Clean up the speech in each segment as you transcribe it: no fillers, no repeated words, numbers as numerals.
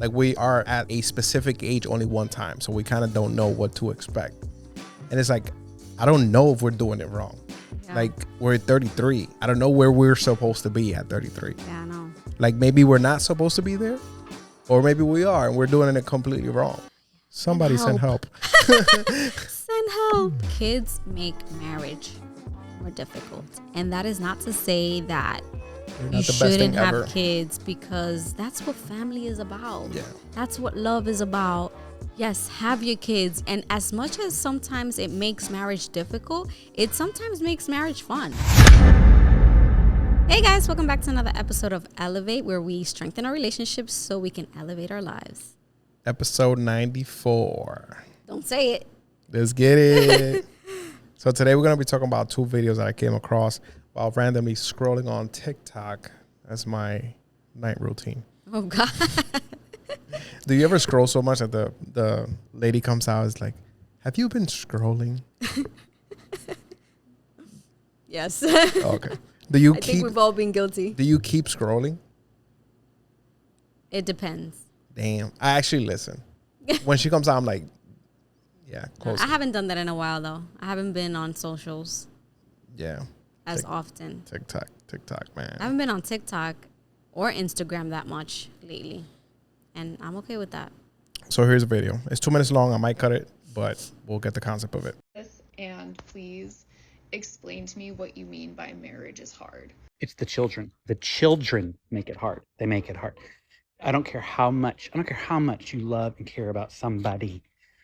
Like, we are at a specific age only one time, so we kind of don't know what to expect. And it's like, I don't know if we're doing it wrong. Yeah. Like, we're at 33. I don't know where we're supposed to be at 33. Yeah, I know. Like, maybe we're not supposed to be there, or maybe we are and we're doing it completely wrong. Somebody send help. Send help. Kids make marriage more difficult. And that is not to say that you shouldn't have kids, because that's what family is about. Yeah. That's what love is about. Yes, have your kids. And as much as sometimes it makes marriage difficult, it sometimes makes marriage fun. Hey guys, welcome back to another episode of Elevate, where we strengthen our relationships so we can elevate our lives. Episode 94. Don't say it. Let's get it. So today we're going to be talking about two videos that I came across while randomly scrolling on TikTok. That's my night routine. Oh, God. Do you ever scroll so much that the lady comes out is like, have you been scrolling? Yes. Okay. I think we've all been guilty. Do you keep scrolling? It depends. Damn. I actually listen. When she comes out, I'm like, yeah, close. I haven't done that in a while, though. I haven't been on socials. Yeah. As often. TikTok, man. I haven't been on TikTok or Instagram that much lately. And I'm okay with that. So here's a video. It's 2 minutes long. I might cut it, but we'll get the concept of it. And please explain to me what you mean by marriage is hard. It's the children. The children make it hard. They make it hard. I don't care how much you love and care about somebody.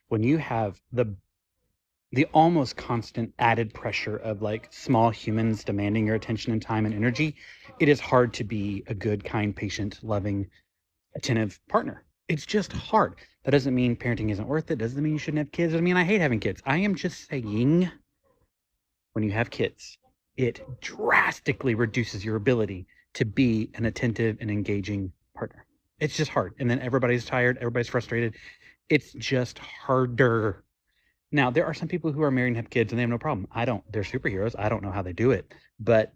When you have the almost constant added pressure of like small humans demanding your attention and time and energy, it is hard to be a good, kind, patient, loving, attentive partner. It's just hard. That doesn't mean parenting isn't worth it. Doesn't mean you shouldn't have kids. Doesn't mean I hate having kids. I am just saying, when you have kids, it drastically reduces your ability to be an attentive and engaging partner. It's just hard. And then everybody's tired. Everybody's frustrated. It's just harder. Now, there are some people who are married and have kids and they have no problem. I don't. They're superheroes. I don't know how they do it. But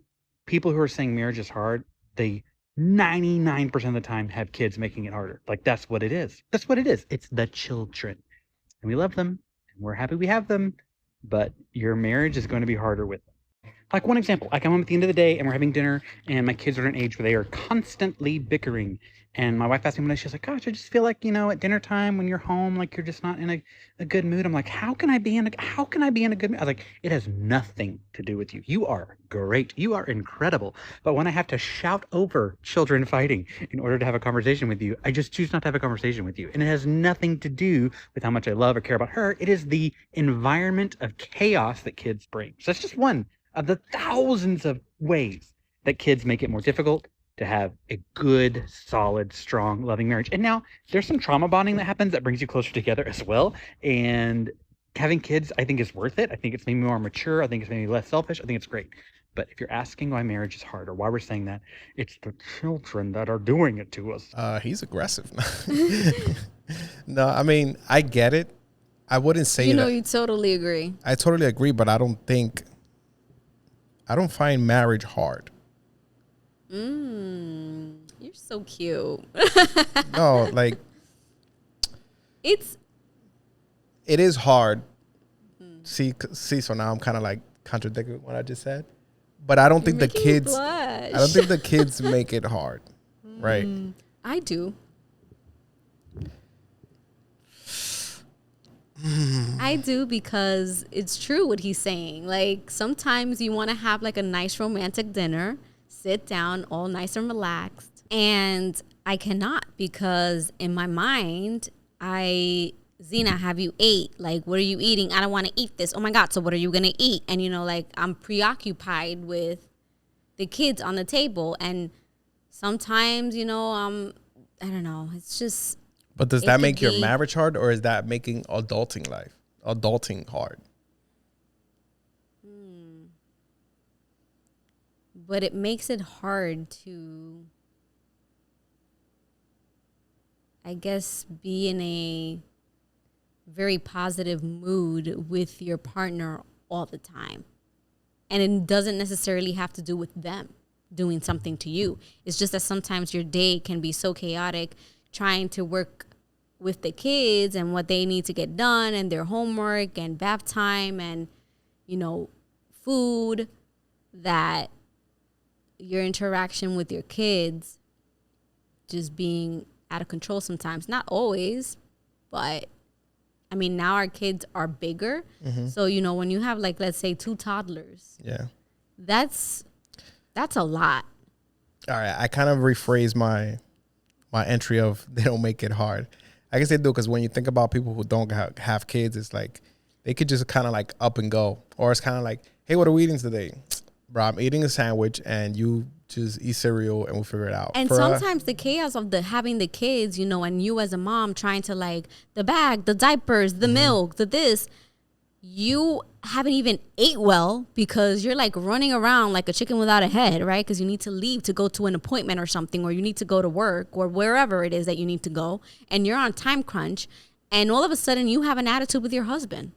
people who are saying marriage is hard, they 99% of the time have kids making it harder. Like, that's what it is. That's what it is. It's the children. And we love them. And we're happy we have them. But your marriage is going to be harder with them. Like, one example, I come home at the end of the day and we're having dinner and my kids are at an age where they are constantly bickering. And my wife asked me one day, she's like, gosh, I just feel like, at dinner time when you're home, like you're just not in a good mood. I'm like, how can I be in a good mood? I was like, it has nothing to do with you. You are great. You are incredible. But when I have to shout over children fighting in order to have a conversation with you, I just choose not to have a conversation with you. And it has nothing to do with how much I love or care about her. It is the environment of chaos that kids bring. So that's just one of the thousands of ways that kids make it more difficult to have a good, solid, strong, loving marriage. And now there's some trauma bonding that happens that brings you closer together as well. And having kids, I think, is worth it. I think it's made me more mature. I think it's made me less selfish. I think it's great. But if you're asking why marriage is hard or why we're saying that, it's the children that are doing it to us. He's aggressive. No, I mean, I get it. I wouldn't say that. You totally agree. I totally agree, but I don't find marriage hard. You're so cute. No, like it is hard. See, so now I'm kind of like contradicting what I just said, but I don't think the kids. I don't think the kids make it hard, right? I do. I do, because it's true what he's saying. Like, sometimes you want to have like a nice romantic dinner, sit down all nice and relaxed, and I cannot, because in my mind, Zena, have you ate? Like, what are you eating? I don't want to eat this. Oh my God, so what are you going to eat? And like, I'm preoccupied with the kids on the table, and sometimes, I don't know, it's just. But does that make your marriage hard, or is that making adulting hard? But it makes it hard to, I guess, be in a very positive mood with your partner all the time. And it doesn't necessarily have to do with them doing something to you. It's just that sometimes your day can be so chaotic. trying to work with the kids and what they need to get done and their homework and bath time and, you know, food, that your interaction with your kids just being out of control sometimes. Not always, but I mean, now our kids are bigger. So, you know, when you have like, let's say 2 toddlers, that's a lot. All right. I kind of rephrase my entry of they don't make it hard. I guess they do, because when you think about people who don't have kids, it's like they could just kind of like up and go. Or it's kind of like, hey, what are we eating today? Bro, I'm eating a sandwich and you just eat cereal and we'll figure it out. And sometimes the chaos of having the kids, you know, and you as a mom trying to like the bag, the diapers, the milk, the this, you haven't even ate well because you're like running around like a chicken without a head, right? Because you need to leave to go to an appointment or something, or you need to go to work or wherever it is that you need to go, and you're on time crunch, and all of a sudden you have an attitude with your husband.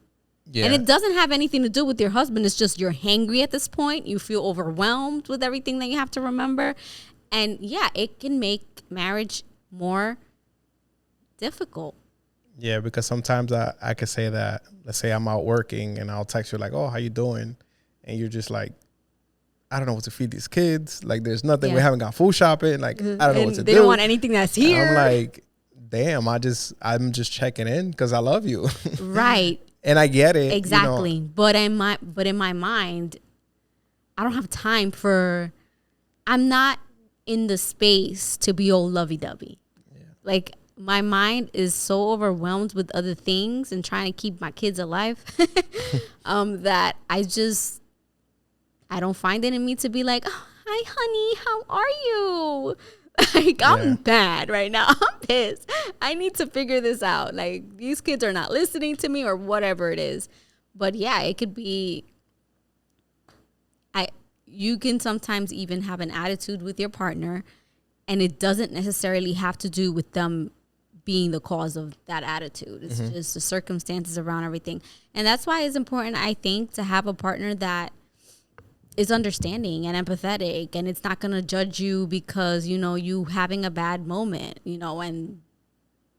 And it doesn't have anything to do with your husband. It's just you're hangry at this point. You feel overwhelmed with everything that you have to remember. And yeah, it can make marriage more difficult. Yeah, because sometimes I could say that, let's say I'm out working and I'll text you like, oh, how you doing? And you're just like, I don't know what to feed these kids. Like, there's nothing. We haven't gone food shopping. Like, I don't know what to do. They don't want anything that's here. And I'm like, damn, I'm just checking in because I love you. Right. And I get it. Exactly. You know. But in my mind, I don't have time I'm not in the space to be all lovey-dovey. Yeah. Like, my mind is so overwhelmed with other things and trying to keep my kids alive that I don't find it in me to be like, oh, hi, honey, how are you? Like, I'm mad right now. I'm pissed. I need to figure this out. Like, these kids are not listening to me or whatever it is. But yeah, it could be, you can sometimes even have an attitude with your partner, and it doesn't necessarily have to do with them being the cause of that attitude. It's just the circumstances around everything. And that's why it's important, I think, to have a partner that is understanding and empathetic, and it's not going to judge you because, you know, you having a bad moment, you know, and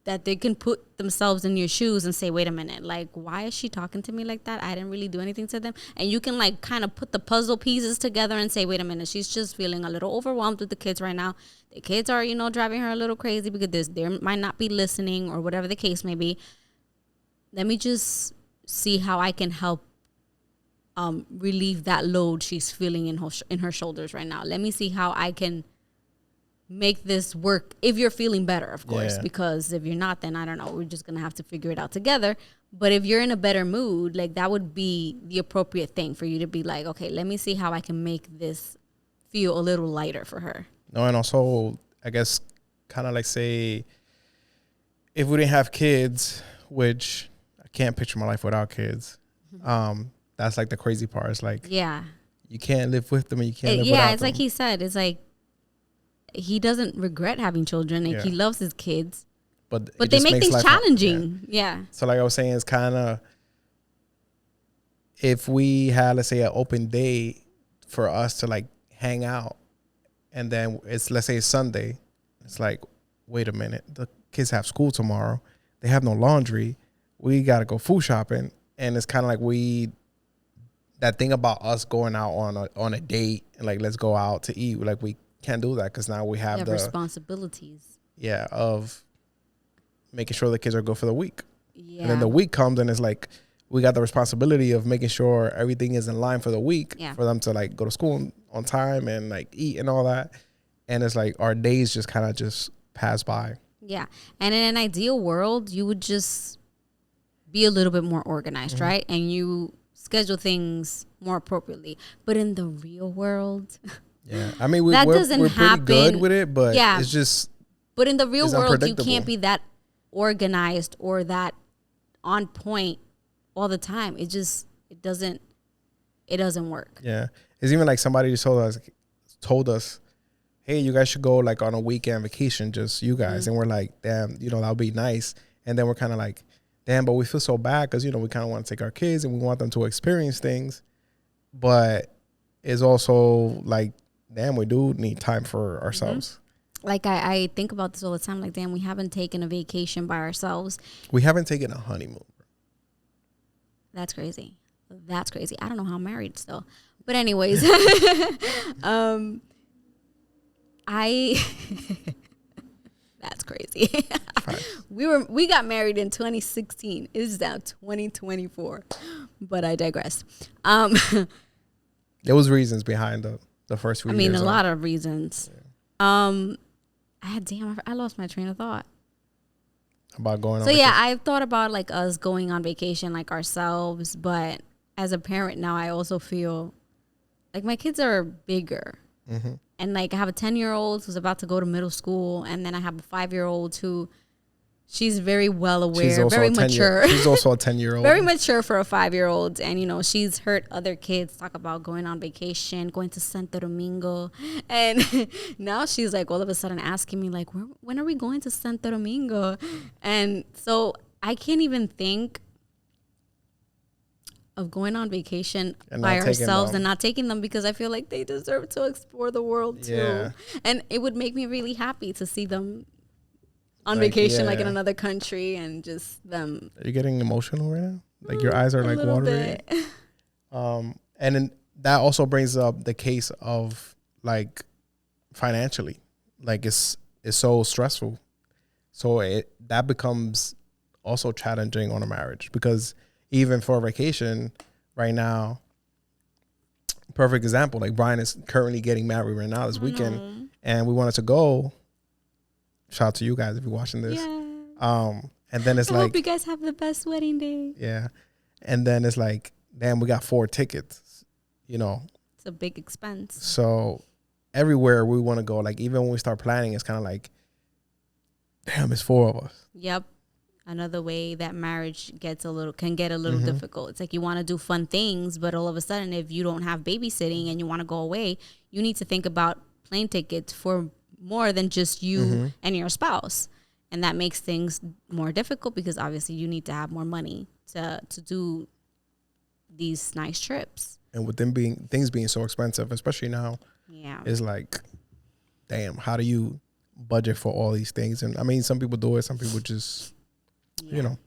that they can put themselves in your shoes and say, wait a minute, like, why is she talking to me like that? I didn't really do anything to them. And you can like kind of put the puzzle pieces together and say, wait a minute, she's just feeling a little overwhelmed with the kids right now. The kids are, you know, driving her a little crazy because they might not be listening or whatever the case may be. Let me just see how I can help relieve that load she's feeling in her shoulders right now. Let me see how I can make this work if you're feeling better, of course, because if you're not, then I don't know, we're just gonna have to figure it out together. But if you're in a better mood, like, that would be the appropriate thing for you to be like, okay, let me see how I can make this feel a little lighter for her. No, and also, I guess, kind of like, say, if we didn't have kids, which I can't picture my life without kids, that's like the crazy part. It's like, you can't live with them and you can't live without them. It's like he said, it's like he doesn't regret having children. Like, he loves his kids, but they make things challenging. So like I was saying, it's kind of, if we had, let's say, an open day for us to like hang out, and then it's, let's say, Sunday, it's like, wait a minute, the kids have school tomorrow, they have no laundry, we got to go food shopping. And it's kind of like that thing about us going out on a date and like, let's go out to eat, like, we can't do that because now we have the responsibilities. Of making sure the kids are good for the week. And then the week comes and it's like, we got the responsibility of making sure everything is in line for the week for them to like go to school on time and like eat and all that. And it's like our days just kind of just pass by. Yeah. And in an ideal world, you would just be a little bit more organized, right? And you schedule things more appropriately. But in the real world, I mean, we're pretty good with it, but it's just. But in the real world, you can't be that organized or that on point all the time. It doesn't work. Yeah, it's even like somebody just told us, hey, you guys should go like on a weekend vacation, just you guys, and we're like, damn, you know, that would be nice. And then we're kind of like, damn, but we feel so bad because, you know, we kind of want to take our kids and we want them to experience things, but it's also like, damn, we do need time for ourselves. like I think about this all the time. Like, damn, we haven't taken a vacation by ourselves. We haven't taken a honeymoon. That's crazy. That's crazy. I don't know how I'm married still. But anyways, I that's crazy. We got married in 2016. It is now 2024. But I digress. There was reasons behind the first few years. A lot of reasons. Yeah. I lost my train of thought. About going on vacation. Yeah, I've thought about like us going on vacation like ourselves, but as a parent now, I also feel like my kids are bigger. Mm-hmm. And like I have a 10-year-old who's about to go to middle school, and then I have a 5-year-old who she's very well aware, very mature. She's also a 10-year-old. Very mature for a 5-year-old. And, you know, she's heard other kids talk about going on vacation, going to Santo Domingo. And now she's like all of a sudden asking me like, when are we going to Santo Domingo? And so I can't even think of going on vacation by ourselves and not taking them, because I feel like they deserve to explore the world too. Yeah. And it would make me really happy to see them on vacation, like in another country, and just them. Are you getting emotional right now? Like your eyes are like watering. And then that also brings up the case of like financially, like it's so stressful. So that becomes also challenging on a marriage, because even for a vacation right now, perfect example, like Brian is currently getting married right now this weekend, and we wanted to go. Shout out to you guys if you're watching this. Yeah. And then it's I hope you guys have the best wedding day. Yeah. And then it's like, damn, we got 4 tickets, you know. It's a big expense. So everywhere we want to go, like even when we start planning, it's kind of like, damn, it's 4 of us. Yep. Another way that marriage can get a little difficult. It's like you want to do fun things, but all of a sudden, if you don't have babysitting and you want to go away, you need to think about plane tickets for more than just you and your spouse. And that makes things more difficult, because obviously you need to have more money to do these nice trips. And with things being so expensive, especially now, it's like, damn, how do you budget for all these things? And I mean, some people do it, some people just, you know.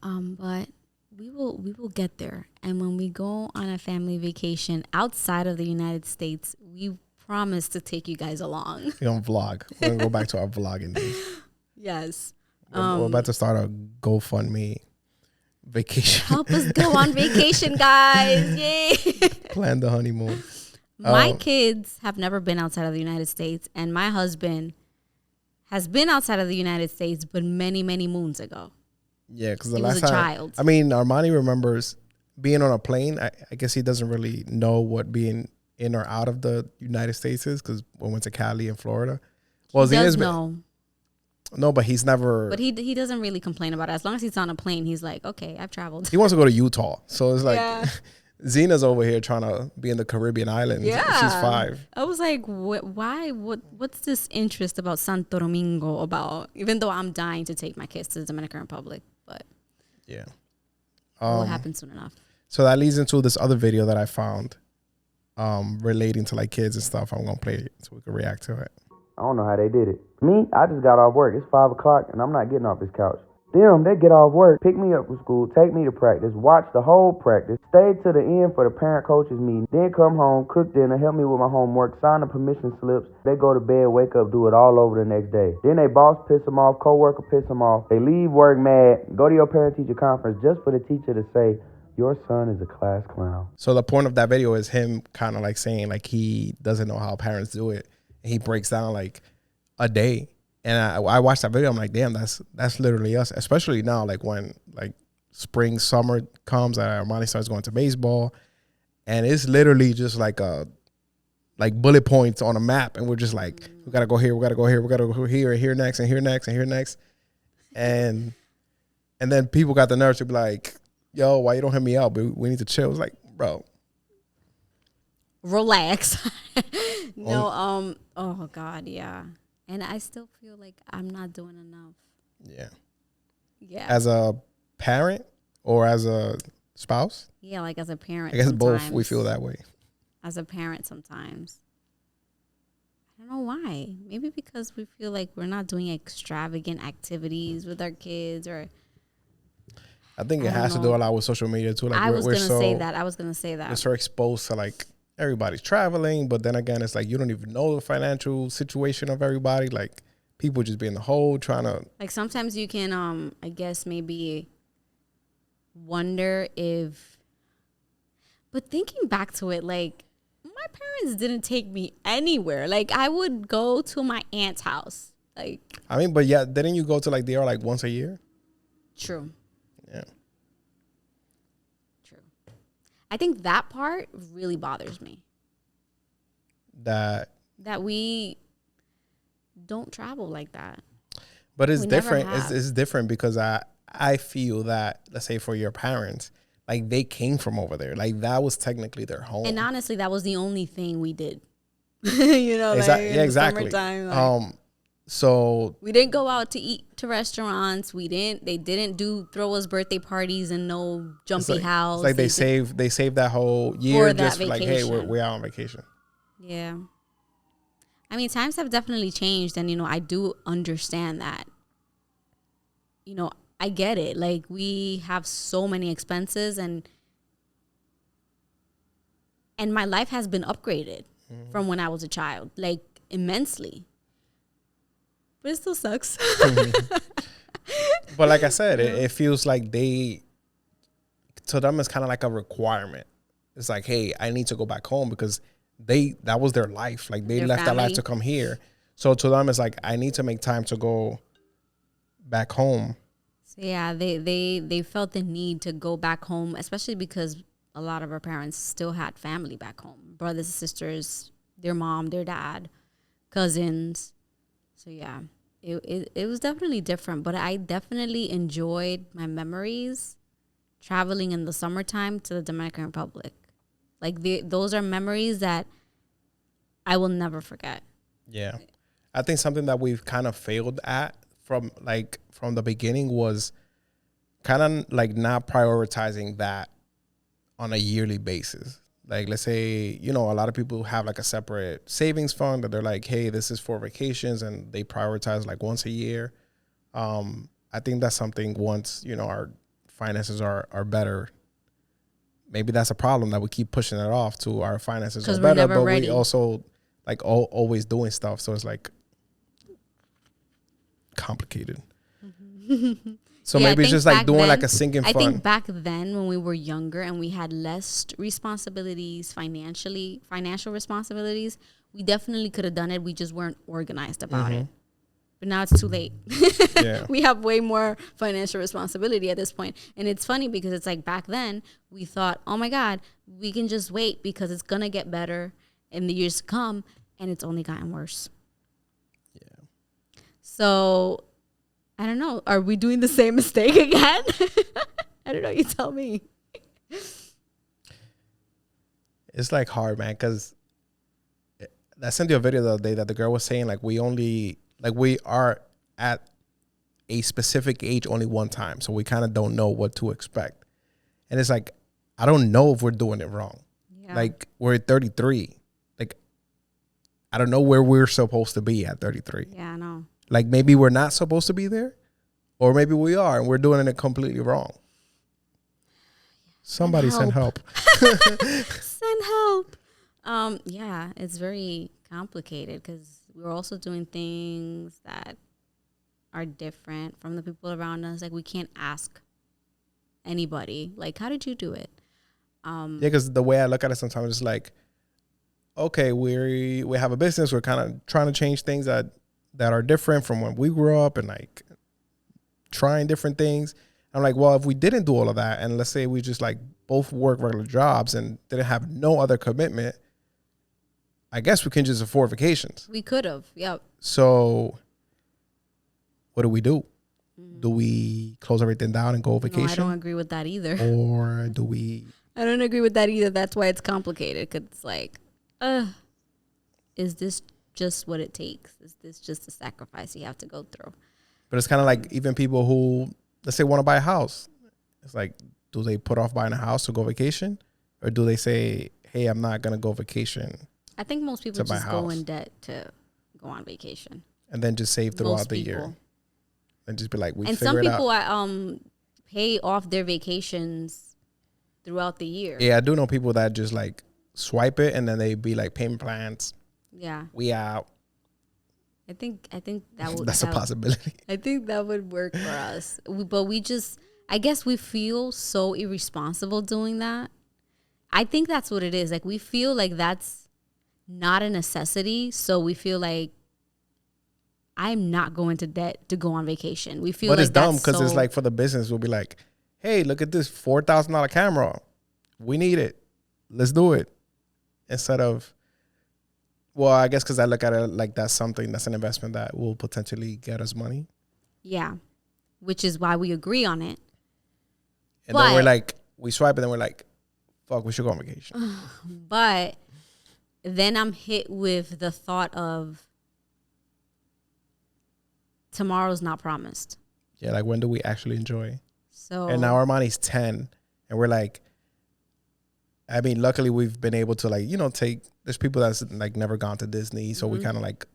But we will get there. And when we go on a family vacation outside of the United States, we promise to take you guys along. We're gonna vlog. We're gonna go back to our vlogging days. Yes. We're about to start a GoFundMe vacation. Help us go on vacation, guys. Yay. Plan the honeymoon. My kids have never been outside of the United States, and my husband has been outside of the United States, but many, many moons ago. Yeah, because the last time, child. I mean, Armani remembers being on a plane. I guess he doesn't really know what being in or out of the United States is, because we went to Cali and Florida. Well, he does know. No, but he's never. But he doesn't really complain about it. As long as he's on a plane, he's like, okay, I've traveled. He wants to go to Utah. So it's like, Zena's over here trying to be in the Caribbean islands. Yeah. She's 5. I was like, why? What's this interest about Santo Domingo about? Even though I'm dying to take my kids to the Dominican Republic. But yeah. It will happen soon enough. So that leads into this other video that I found relating to like kids and stuff. I'm going to play it so we can react to it. I don't know how they did it. Me, I just got off work. It's 5 o'clock and I'm not getting off this couch. Them, they get off work, pick me up from school, take me to practice, watch the whole practice, stay to the end for the parent-coaches meeting, then come home, cook dinner, help me with my homework, sign the permission slips. They go to bed, wake up, do it all over the next day. Then they boss piss them off, co-worker piss them off. They leave work mad, go to your parent-teacher conference just for the teacher to say, your son is a class clown. So the point of that video is him kind of like saying like he doesn't know how parents do it. And he breaks down like a day. And I watched that video. I'm like, damn, that's literally us. Especially now, like when like spring, summer comes, and Armani starts going to baseball, and it's literally just like bullet points on a map, and we're just like, we gotta go here, we gotta go here, we gotta go here, and here next, and here next, and here next, and then people got the nerve to be like, yo, why you don't hit me out? But we need to chill. It's like, bro, relax. No, oh God, yeah. And I still feel like I'm not doing enough. Yeah. Yeah. As a parent or as a spouse? Yeah, like as a parent. I guess both we feel that way. As a parent sometimes. I don't know why. Maybe because we feel like we're not doing extravagant activities with our kids, or I think I it don't has to do know. a lot with social media too. Like I was we're gonna so say that. I was gonna say we're that. so exposed to like everybody's traveling, but then again, it's like you don't even know the financial situation of everybody. Like people just be in the hole trying to. Like sometimes you can, I guess maybe wonder if. But thinking back to it, like my parents didn't take me anywhere. Like I would go to my aunt's house. Like I mean, but yeah, didn't you go to like DR like once a year? true. Yeah. True. I think that part really bothers me. That. That we don't travel like that. But it's We never different. have. It's different because I feel that, let's say for your parents, like they came from over there. Like that was technically their home. And honestly, that was the only thing we did. You know, like in yeah, exactly. the summertime. Like, So we didn't go out to eat to restaurants. They didn't throw us birthday parties and no jumpy house. it's like they saved that whole year that just for like, hey, vacation. we're out on vacation. Yeah. I mean, times have definitely changed, and I do understand that. I get it. Like we have so many expenses, and my life has been upgraded from when I was a child, like immensely. But it still sucks. But like I said, it feels like to them it's kind of like a requirement. It's like, hey, I need to go back home because that was their life. Like they left that life to come here. So to them it's like, I need to make time to go back home. So yeah, they felt the need to go back home, especially because a lot of our parents still had family back home, brothers and sisters, their mom, their dad, cousins. So yeah, it was definitely different, but I definitely enjoyed my memories traveling in the summertime to the Dominican Republic. Like those are memories that I will never forget. Yeah. I think something that we've kind of failed at from the beginning was kind of like not prioritizing that on a yearly basis. Like, let's say, a lot of people have like a separate savings fund that they're like, hey, this is for vacations, and they prioritize like once a year. I think that's something once, our finances are better. Maybe that's a problem that we keep pushing it off to our finances are better, but ready. We also like always doing stuff. So it's like complicated. So maybe it's just like doing then, like a sinking fund. I think back then when we were younger and we had less responsibilities financial responsibilities, we definitely could have done it. We just weren't organized about it. But now it's too late. Yeah. We have way more financial responsibility at this point. And it's funny because it's like back then we thought, oh my God, we can just wait because it's going to get better in the years to come. And it's only gotten worse. Yeah. So I don't know. Are we doing the same mistake again? I don't know. You tell me. It's like hard, man, because I sent you a video the other day that the girl was saying like we are at a specific age only one time. So we kind of don't know what to expect. And it's like, I don't know if we're doing it wrong. Yeah. Like we're at 33. Like, I don't know where we're supposed to be at 33. Yeah, I know. Like maybe we're not supposed to be there, or maybe we are and we're doing it completely wrong. Somebody send help. Send help. Yeah, it's very complicated because we're also doing things that are different from the people around us. Like we can't ask anybody, like, how did you do it? Yeah, because the way I look at it sometimes it's like, okay, we have a business. We're kind of trying to change things that are different from when we grew up and like trying different things. I'm like, well, if we didn't do all of that and let's say we just like both work regular jobs and didn't have no other commitment, I guess we can just afford vacations. We could have. Yep. So what do we do? Do we close everything down and go vacation? No, I don't agree with that either. Or do we? I don't agree with that either. That's why it's complicated. Cause it's like, is this just what it takes? Is this just a sacrifice you have to go through? But it's kind of like even people who, let's say, want to buy a house. It's like, do they put off buying a house to go vacation? Or do they say, hey, I'm not going to go vacation? I think most people just go in debt to go on vacation. And then just save throughout Most the people. year. And just be like, we And figure some it people out. pay off their vacations throughout the year. Yeah, I do know people that just like swipe it and then they be like payment plans. Yeah. We out. I think that would That's a possibility. I think that would work for us. I guess we feel so irresponsible doing that. I think that's what it is. Like, we feel like that's not a necessity. So we feel like I'm not going to debt to go on vacation. We feel But like it's dumb because it's like for the business, we'll be like, hey, look at this $4,000 camera. We need it. Let's do it. Instead of, well, I guess because I look at it like that's an investment that will potentially get us money. Yeah. Which is why we agree on it. And then we're like, we swipe and then we're like, fuck, we should go on vacation. But then I'm hit with the thought of tomorrow's not promised. Yeah, like when do we actually enjoy? So And now Armani's 10 and we're like, I mean, luckily we've been able to like, there's people that's like never gone to Disney. So we kind of like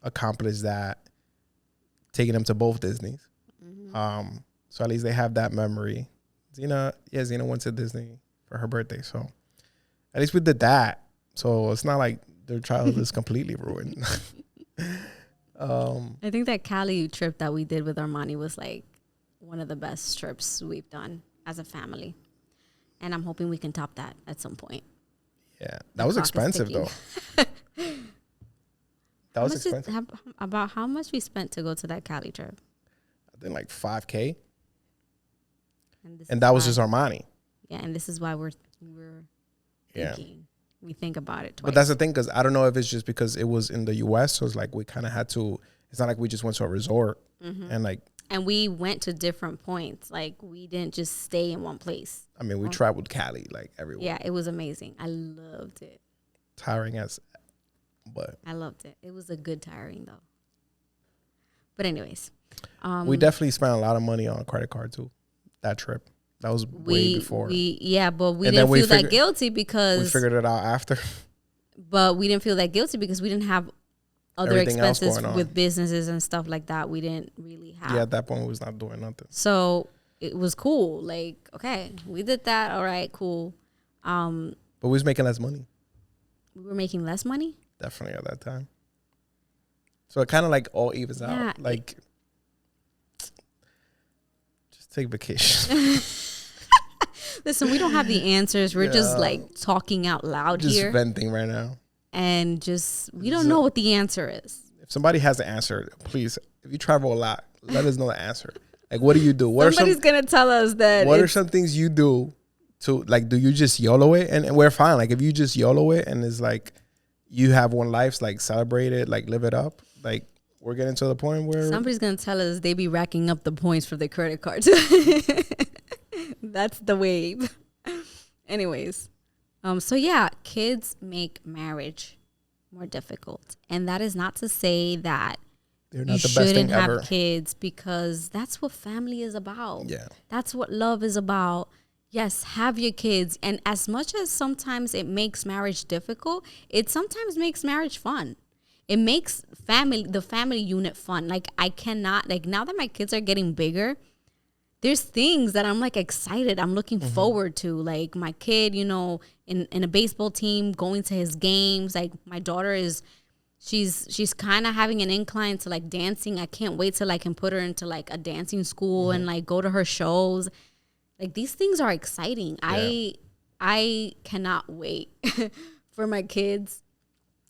accomplished that, taking them to both Disneys. So at least they have that memory. Zena went to Disney for her birthday. So at least we did that. So it's not like their childhood is completely ruined. I think that Cali trip that we did with Armani was like one of the best trips we've done as a family. And I'm hoping we can top that at some point. Yeah. That was expensive though. That was expensive. About how much we spent to go to that Cali trip? I think like $5,000. And that was just Armani. Yeah, and this is why we're thinking. We think about it twice. But that's the thing, because I don't know if it's just because it was in the U.S. So it's like we kind of had to. It's not like we just went to a resort and we went to different points. Like, we didn't just stay in one place. I mean, we traveled Cali like everywhere. Yeah, it was amazing. I loved it. Tiring but I loved it. It was a good tiring though. But anyways, we definitely spent a lot of money on a credit card too. That trip. That was way before. But we didn't feel that guilty because we figured it out after. But we didn't feel that guilty because we didn't have other Everything expenses with businesses and stuff like that. We didn't really have. Yeah, at that point we was not doing nothing. So it was cool. Like, okay, we did that. All right, cool. But we was making less money. We were making less money? Definitely at that time. So it kind of like all evens out. Like, just take vacation. Listen, we don't have the answers. We're just like talking out loud just here. Just venting right now. And we don't know what the answer is. If somebody has the answer, please, if you travel a lot, let us know the answer. Like, what do you do? Somebody's going to tell us that. What are some things you do to, like, do you just YOLO it? And we're fine. Like, if you just YOLO it and it's like, you have one life, like, celebrate it, like, live it up. Like, we're getting to the point where. Somebody's going to tell us they be racking up the points for their credit cards. That's the wave. Anyways. So yeah, kids make marriage more difficult. And that is not to say that they're not you the best thing shouldn't have ever. kids, because that's what family is about. Yeah. That's what love is about. Yes, have your kids. And as much as sometimes it makes marriage difficult, it sometimes makes marriage fun. It makes the family unit fun. Like, I cannot, like, now that my kids are getting bigger, there's things that I'm like excited. I'm looking forward to, like my kid, in a baseball team, going to his games. Like, my daughter she's kind of having an incline to like dancing. I can't wait till I can put her into like a dancing school and like go to her shows. Like, these things are exciting. Yeah. I cannot wait for my kids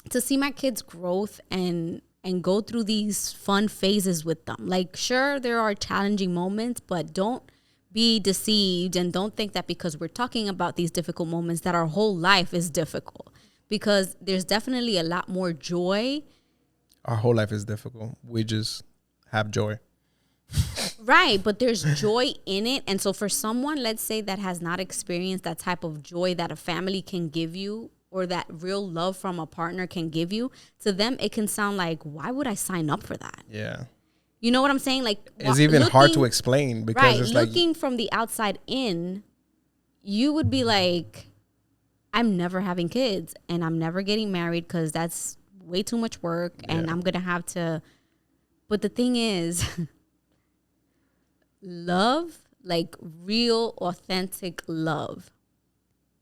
to see my kids' growth and go through these fun phases with them. Like, sure, there are challenging moments, but don't be deceived and don't think that because we're talking about these difficult moments that our whole life is difficult, because there's definitely a lot more joy. Our whole life is difficult. We just have joy. Right, but there's joy in it. And so for someone, let's say, that has not experienced that type of joy that a family can give you, or that real love from a partner can give you, to them it can sound like, why would I sign up for that? Yeah. You know what I'm saying? Like, it's even hard to explain, because it's like, looking from the outside in, you would be like, I'm never having kids and I'm never getting married because that's way too much work and I'm going to have to. But the thing is, love, like real, authentic love,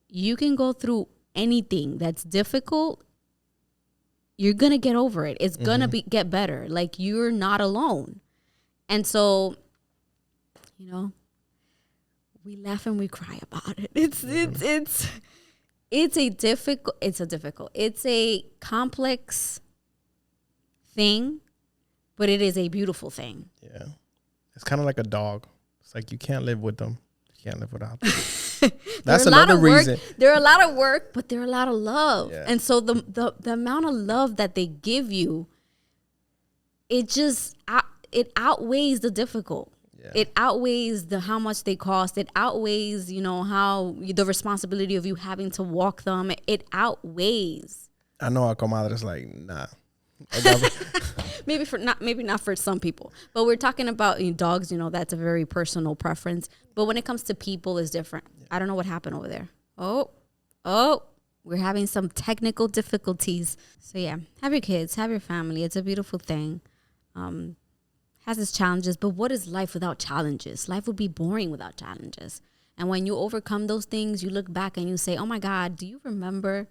you can go through anything that's difficult. You're going to get over it. It's going to get better. Like, you're not alone. And so, you know, we laugh and we cry about it. It's a complex thing, but it is a beautiful thing. Yeah. It's kind of like a dog. It's like you can't live with them. You can't live without them. That's another reason. They're a lot of work, but they're a lot of love. Yeah. And so the amount of love that they give you, it outweighs the difficult. Yeah. It outweighs how much they cost. It outweighs, how the responsibility of you having to walk them. It outweighs. I know our comadre's like, nah. Maybe not for some people, but we're talking about dogs. That's a very personal preference. But when it comes to people, it's different. Yeah. I don't know what happened over there. Oh, we're having some technical difficulties. So yeah, have your kids, have your family. It's a beautiful thing. Has its challenges, but what is life without challenges? Life would be boring without challenges. And when you overcome those things, you look back and you say, oh my God, do you remember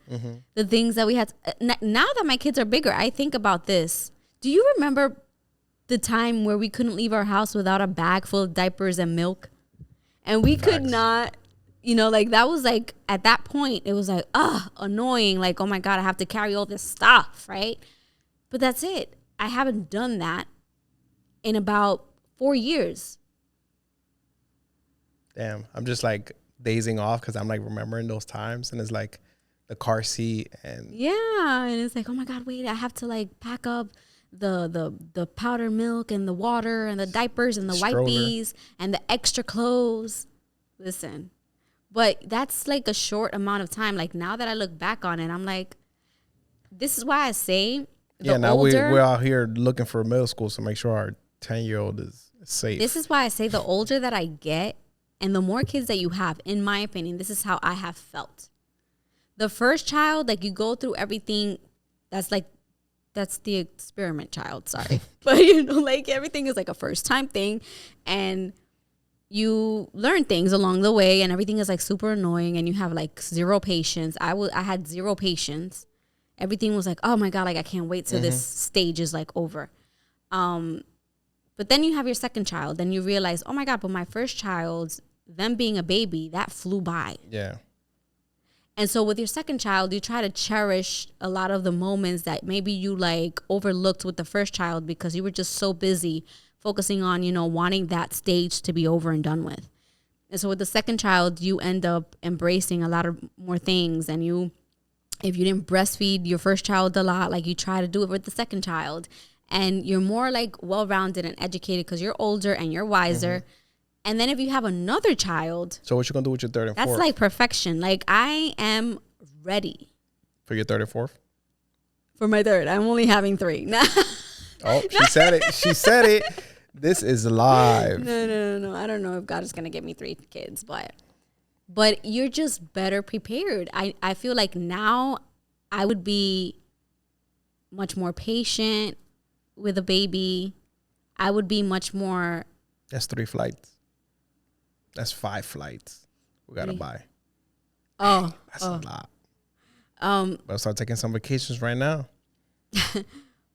the things that we had? Now that my kids are bigger, I think about this. Do you remember the time where we couldn't leave our house without a bag full of diapers and milk? And we could not, that was like, at that point, it was like, annoying. Like, oh my God, I have to carry all this stuff, right? But that's it. I haven't done that in about 4 years. Damn, I'm just like dazing off because I'm like remembering those times, and it's like the car seat and and it's like, oh my God, wait, I have to like pack up the powdered milk and the water and the diapers and the wipes and the extra clothes. Listen, but that's like a short amount of time. Like, now that I look back on it, I'm like, this is why I say now we're out here looking for middle school to make sure our 10-year-old is safe. This is why I say the older that I get, and the more kids that you have, in my opinion, this is how I have felt. The first child, like, you go through everything. That's the experiment child. Sorry. But, like, everything is like a first time thing. And you learn things along the way, and everything is like super annoying, and you have like zero patience. I had zero patience. Everything was like, oh my God, like, I can't wait till this stage is like over. But then you have your second child, and you realize, oh my God, but my first child, them being a baby, that flew by. Yeah. And so with your second child, you try to cherish a lot of the moments that maybe you like overlooked with the first child because you were just so busy focusing on, wanting that stage to be over and done with. And so with the second child, you end up embracing a lot of more things. And if you didn't breastfeed your first child a lot, like, you try to do it with the second child. And you're more like well-rounded and educated because you're older and you're wiser. And then if you have another child. So what you going to do with your third and fourth? That's like perfection. Like, I am ready. For your third and fourth? For my third. I'm only having 3. Oh, she said it. She said it. This is live. No. I don't know if God is going to give me 3 kids, but you're just better prepared. I feel like now I would be much more patient with a baby. I would be much more. That's 3 flights. That's 5 flights we gotta buy. Oh, that's a lot. But I'll start taking some vacations right now.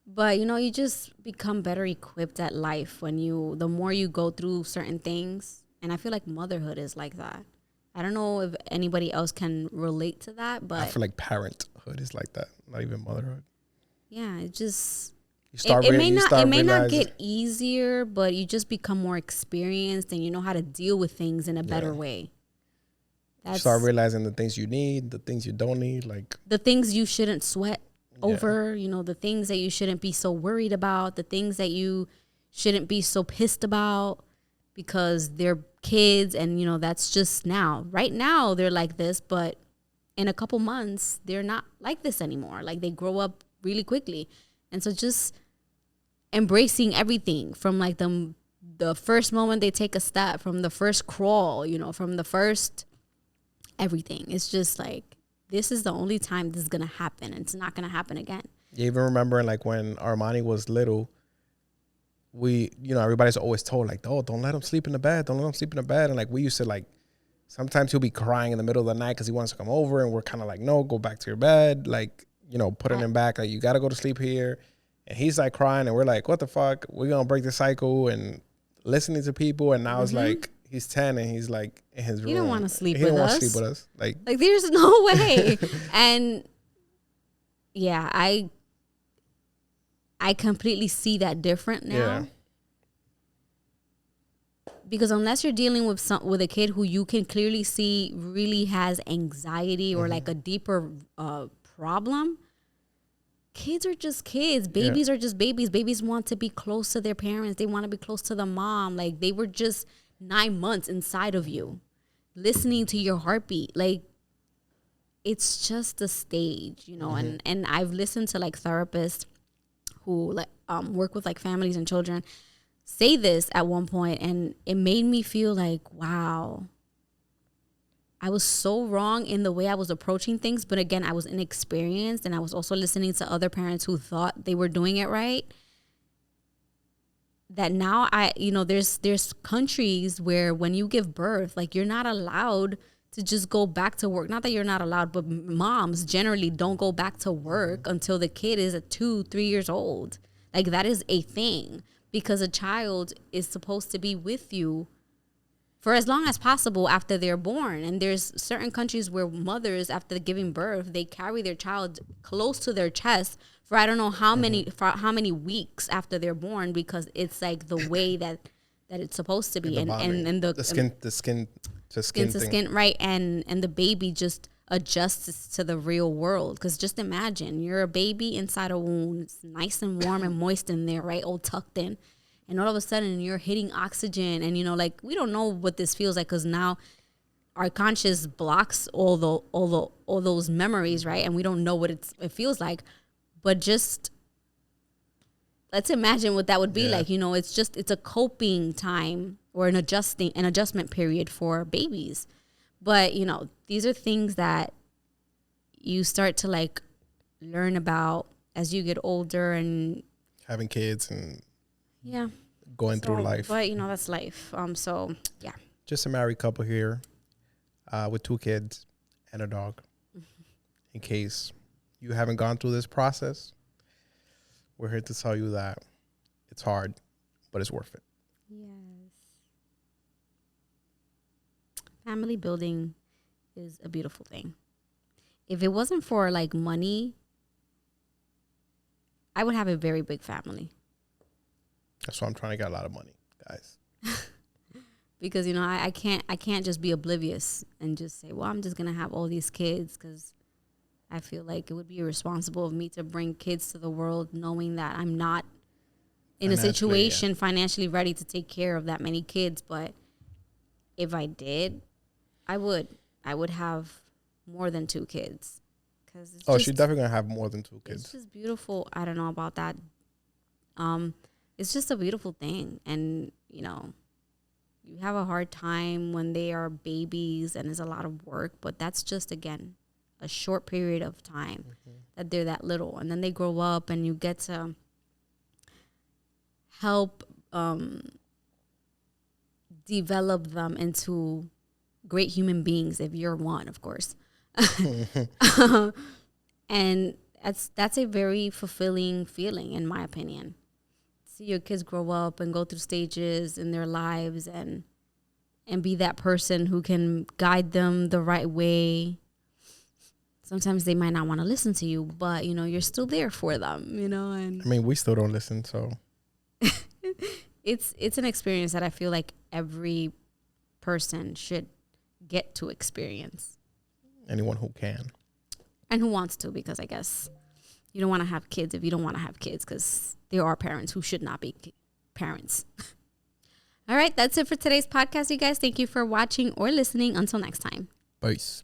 But you just become better equipped at life the more you go through certain things. And I feel like motherhood is like that. I don't know if anybody else can relate to that, but I feel like parenthood is like that, not even motherhood. Yeah, it just. It may not get easier, but you just become more experienced and you know how to deal with things in a better way. You start realizing the things you need, the things you don't need, like the things you shouldn't sweat over, the things that you shouldn't be so worried about, the things that you shouldn't be so pissed about because they're kids and that's just now. Right now they're like this, but in a couple months they're not like this anymore. Like, they grow up really quickly. And so just embracing everything from like the first moment they take a step, from the first crawl, from the first everything. It's just like, this is the only time this is going to happen, and it's not going to happen again. You even remember like when Armani was little, everybody's always told like, oh, don't let him sleep in the bed. Don't let him sleep in the bed. And like we used to like, sometimes he'll be crying in the middle of the night because he wants to come over. And we're kind of like, no, go back to your bed. Like, putting him back. Like, you got to go to sleep here. And he's like crying. And we're like, what the fuck? We're going to break the cycle and listening to people. And now it's like, he's 10 and he's like in his room. You don't want to sleep with us. He don't want to sleep with us. Like there's no way. And yeah, I completely see that different now. Yeah. Because unless you're dealing with a kid who you can clearly see really has anxiety or like a deeper problem, kids are just kids. Babies are just babies. Babies want to be close to their parents. They want to be close to the mom. Like they were just 9 months inside of you, listening to your heartbeat. Like it's just a stage, and I've listened to like therapists who like work with like families and children say this at one point, and it made me feel like, wow, I was so wrong in the way I was approaching things. But again, I was inexperienced, and I was also listening to other parents who thought they were doing it right. That now there's countries where when you give birth, like you're not allowed to just go back to work. Not that you're not allowed, but moms generally don't go back to work until the kid is at 2-3 years old. Like that is a thing, because a child is supposed to be with you for as long as possible after they're born. And there's certain countries where mothers, after giving birth, they carry their child close to their chest for I don't know how many weeks after they're born, because it's like the way that it's supposed to be. And the skin to skin, right? And the baby just adjusts to the real world. Because just imagine, you're a baby inside a womb. It's nice and warm and moist in there, right? All tucked in. And all of a sudden you're hitting oxygen, and like we don't know what this feels like, because now our conscious blocks all those memories, right? And we don't know what it feels like. But just let's imagine what that would be like. It's a coping time or an adjustment period for babies. But these are things that you start to like learn about as you get older and having kids and going through life. But that's life. So yeah, just a married couple here with 2 kids and a dog. In case you haven't gone through this process, we're here to tell you that it's hard, but it's worth it. Yes. Family building is a beautiful thing. If it wasn't for like money, I would have a very big family. That's why I'm trying to get a lot of money, guys. Because I can't just be oblivious and just say, well, I'm just gonna have all these kids, because I feel like it would be irresponsible of me to bring kids to the world knowing that I'm not in a situation financially ready to take care of that many kids. But if I did, I would have more than 2 kids. She's definitely gonna have more than 2 kids. It's just beautiful. I don't know about that. It's just a beautiful thing. And, you have a hard time when they are babies and it's a lot of work, but that's just, again, a short period of time that they're that little. And then they grow up and you get to help develop them into great human beings, if you're one, of course. And that's a very fulfilling feeling, in my opinion. See your kids grow up and go through stages in their lives and be that person who can guide them the right way. Sometimes they might not want to listen to you, but you're still there for them, and I mean, we still don't listen, so it's an experience that I feel like every person should get to experience. Anyone who can. And who wants to, because I guess you don't want to have kids if you don't want to have kids, because there are parents who should not be parents. All right, that's it for today's podcast, you guys. Thank you for watching or listening. Until next time. Peace.